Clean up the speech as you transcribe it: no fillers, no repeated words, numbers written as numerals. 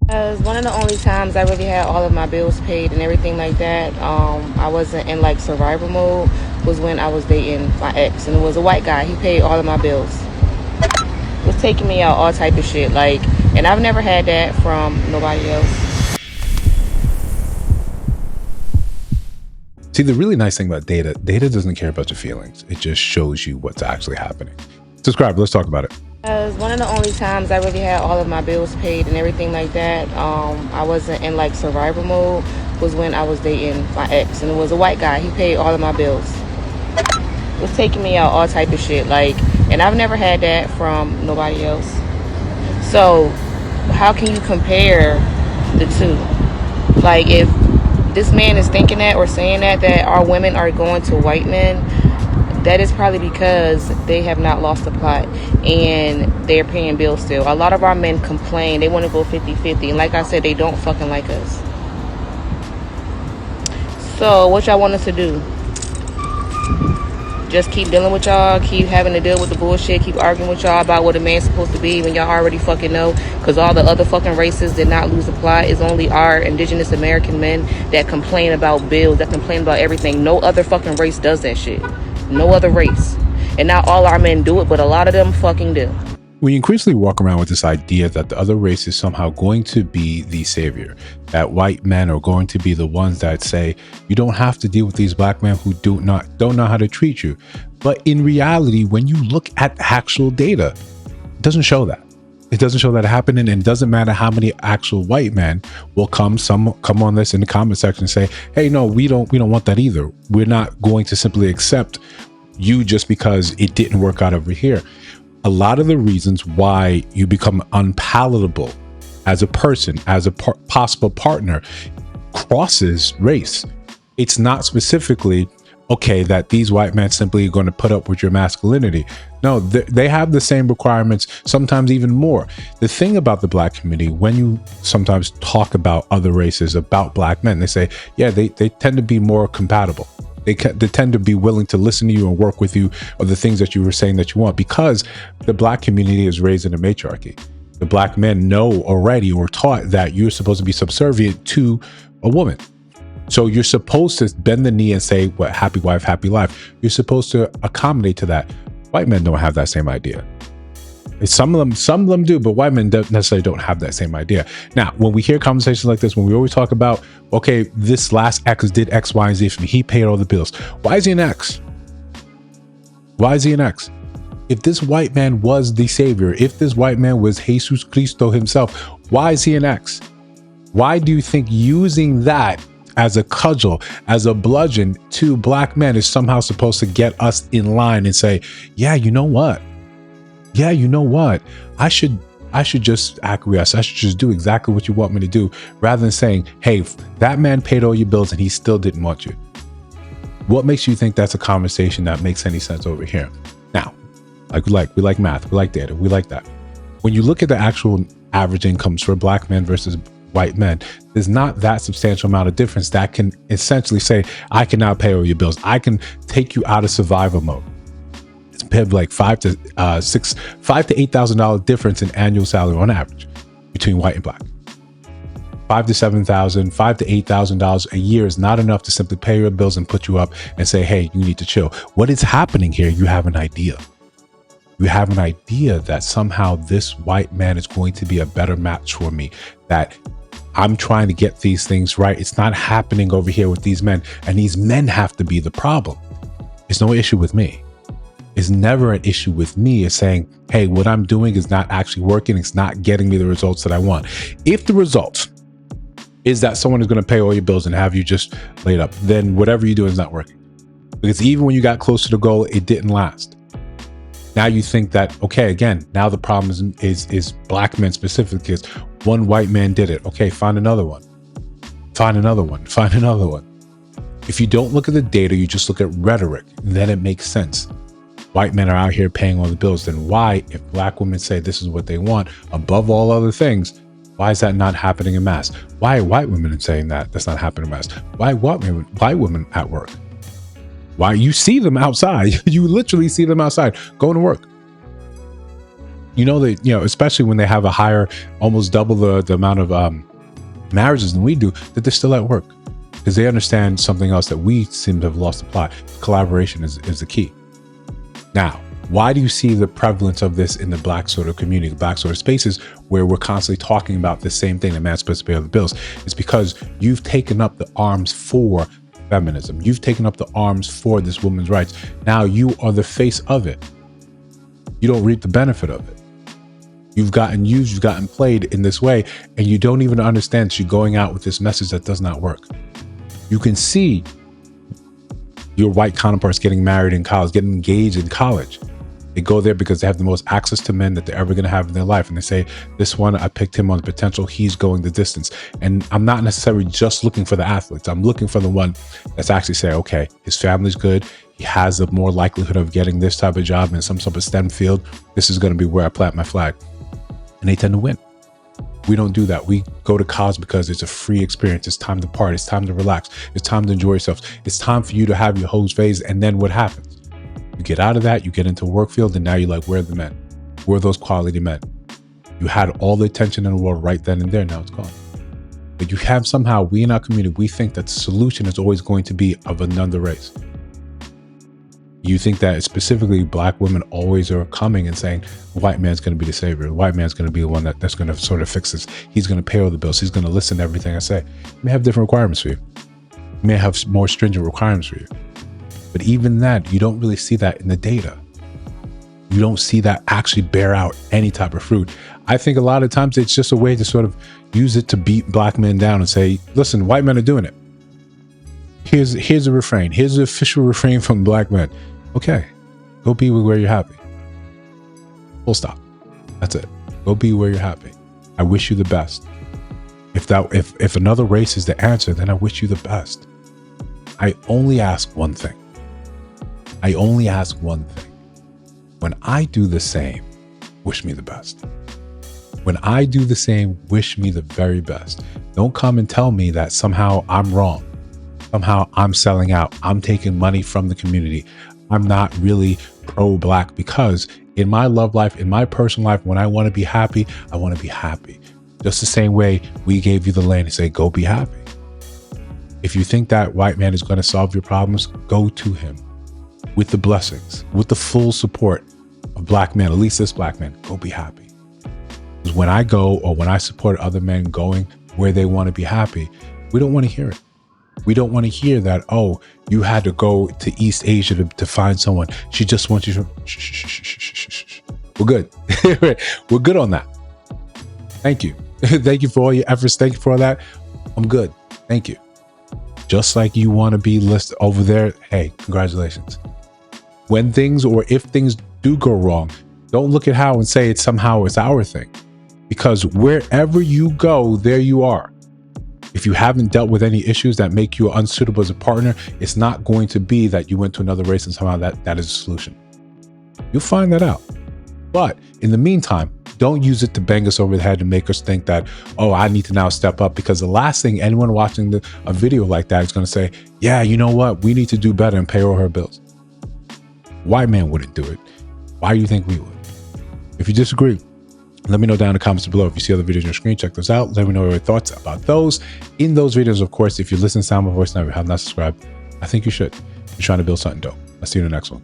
Because one of the only times I really had all of my bills paid and everything like that, I wasn't in like survival mode, was when I was dating my ex, and it was a white guy. He paid all of my bills. Was taking me out, all type of shit. Like, and I've never had that from nobody else. See, the really nice thing about data doesn't care about your feelings. It just shows you what's actually happening. Subscribe. Let's talk about it. Because one of the only times I really had all of my bills paid and everything like that, I wasn't in like survival mode, was when I was dating my ex, and it was a white guy. He paid all of my bills. Was taking me out, all type of shit. Like, and I've never had that from nobody else. So how can you compare the two? Like, if this man is thinking that or saying that our women are going to white men, that is probably because they have not lost the plot and they're paying bills still. A lot of our men complain. They want to go 50-50. And like I said, they don't fucking like us. So what y'all want us to do? Just keep dealing with y'all, keep having to deal with the bullshit, keep arguing with y'all about what a man's supposed to be when y'all already fucking know, because all the other fucking races did not lose the plot. It's only our indigenous American men that complain about bills, that complain about everything. No other fucking race does that shit. No other race. And not all our men do it, but a lot of them fucking do. We increasingly walk around with this idea that the other race is somehow going to be the savior, that white men are going to be the ones that say, you don't have to deal with these black men who don't know how to treat you. But in reality, when you look at actual data, it doesn't show that. It doesn't show that happening, and it doesn't matter how many actual white men will come on this in the comment section and say, hey, no, we don't want that either. We're not going to simply accept you just because it didn't work out over here. A lot of the reasons why you become unpalatable as a person, as a possible partner, crosses race. It's not specifically, okay, that these white men simply are going to put up with your masculinity. No, they have the same requirements, sometimes even more. The thing about the black community, when you sometimes talk about other races, about black men, they say, yeah, they tend to be more compatible. They tend to be willing to listen to you and work with you, or the things that you were saying that you want, because the black community is raised in a matriarchy. The black men know already, or taught, that you're supposed to be subservient to a woman. So you're supposed to bend the knee and say, what, happy wife, happy life. You're supposed to accommodate to that. White men don't have that same idea. Some of them do, but white men necessarily don't have that same idea. Now, when we hear conversations like this, when we always talk about, okay, this last ex did X, Y, and Z for me, he paid all the bills. Why is he an ex? Why is he an ex? If this white man was the savior, if this white man was Jesus Cristo himself, why is he an ex? Why do you think using that as a cudgel, as a bludgeon to black men is somehow supposed to get us in line and say, yeah, you know what? Yeah, you know what? I should just acquiesce. I should just do exactly what you want me to do, rather than saying, hey, that man paid all your bills and he still didn't want you. What makes you think that's a conversation that makes any sense over here? Now, we like math, we like data, we like that. When you look at the actual average incomes for black men versus white men, there's not that substantial amount of difference that can essentially say, I can now pay all your bills. I can take you out of survival mode. Like $5,000 to $8,000 difference in annual salary on average between white and black. $5,000 to $7,000, $5,000 to $8,000 a year is not enough to simply pay your bills and put you up and say, hey, you need to chill. What is happening here? You have an idea. You have an idea that somehow this white man is going to be a better match for me, that I'm trying to get these things right. It's not happening over here with these men, and these men have to be the problem. It's no issue with me. Is never an issue with me. Is saying, hey, what I'm doing is not actually working. It's not getting me the results that I want. If the result is that someone is going to pay all your bills and have you just laid up, then whatever you do is not working. Because even when you got close to the goal, it didn't last. Now you think that, okay, again, now the problem is black men specifically, is one white man did it. Okay, find another one. Find another one. Find another one. If you don't look at the data, you just look at rhetoric, then it makes sense. White men are out here paying all the bills, then why, if black women say this is what they want above all other things, why is that not happening in mass? Why are white women saying that that's not happening in mass? Why white women at work? Why you see them outside? You literally see them outside going to work. You know that, especially when they have a higher, almost double the amount of marriages than we do, that they're still at work because they understand something else that we seem to have lost the plot. Collaboration is the key. Now, why do you see the prevalence of this in the Black sort of community, the Black sort of spaces where we're constantly talking about the same thing, the man's supposed to pay all the bills? It's because you've taken up the arms for feminism. You've taken up the arms for this woman's rights. Now you are the face of it. You don't reap the benefit of it. You've gotten used, you've gotten played in this way, and you don't even understand that you're going out with this message that does not work. You can see your white counterparts getting married in college, getting engaged in college. They go there because they have the most access to men that they're ever going to have in their life. And they say, this one, I picked him on the potential. He's going the distance. And I'm not necessarily just looking for the athletes. I'm looking for the one that's actually saying, okay, his family's good. He has a more likelihood of getting this type of job in some sort of STEM field. This is going to be where I plant my flag. And they tend to win. We don't do that. We go to college because it's a free experience. It's time to party. It's time to relax. It's time to enjoy yourself. It's time for you to have your hose phase. And then what happens? You get out of that, you get into a work field, and now you're like, where are the men? Where are those quality men? You had all the attention in the world right then and there. Now it's gone. But you have somehow, we in our community, we think that the solution is always going to be of another race. You think that specifically Black women always are coming and saying, the white man's going to be the savior. The white man's going to be the one that's going to sort of fix this. He's going to pay all the bills. He's going to listen to everything I say. He may have different requirements for you. He may have more stringent requirements for you. But even that, you don't really see that in the data. You don't see that actually bear out any type of fruit. I think a lot of times it's just a way to sort of use it to beat Black men down and say, listen, white men are doing it. Here's a refrain. Here's the official refrain from Black men. Okay, go be where you're happy. Full stop. That's it. Go be where you're happy. I wish you the best. If another race is the answer, then I wish you the best. I only ask one thing. When I do the same, wish me the best. When I do the same, wish me the very best. Don't come and tell me that somehow I'm wrong. Somehow I'm selling out. I'm taking money from the community. I'm not really pro-Black, because in my love life, in my personal life, when I want to be happy, I want to be happy. Just the same way we gave you the land and say, go be happy. If you think that white man is going to solve your problems, go to him with the blessings, with the full support of Black men, at least this Black man. Go be happy. Because when I go, or when I support other men going where they want to be happy, we don't want to hear it. We don't want to hear that, oh, you had to go to East Asia to find someone. She just wants you to... Shh. We're good. We're good on that. Thank you. Thank you for all your efforts. Thank you for all that. I'm good. Thank you. Just like you want to be listed over there, hey, congratulations. When things, or if things do go wrong, don't look at how and say it's our thing. Because wherever you go, there you are. If you haven't dealt with any issues that make you unsuitable as a partner, it's not going to be that you went to another race and somehow that is a solution. You'll find that out. But in the meantime, don't use it to bang us over the head and make us think that, oh, I need to now step up. Because the last thing anyone watching a video like that is going to say, yeah, you know what? We need to do better and pay all her bills. White man wouldn't do it. Why do you think we would? If you disagree, let me know down in the comments below. If you see other videos on your screen, check those out. Let me know your thoughts about those. In those videos, of course, if you listen to my voice now, you have not subscribed, I think you should. You're trying to build something dope. I'll see you in the next one.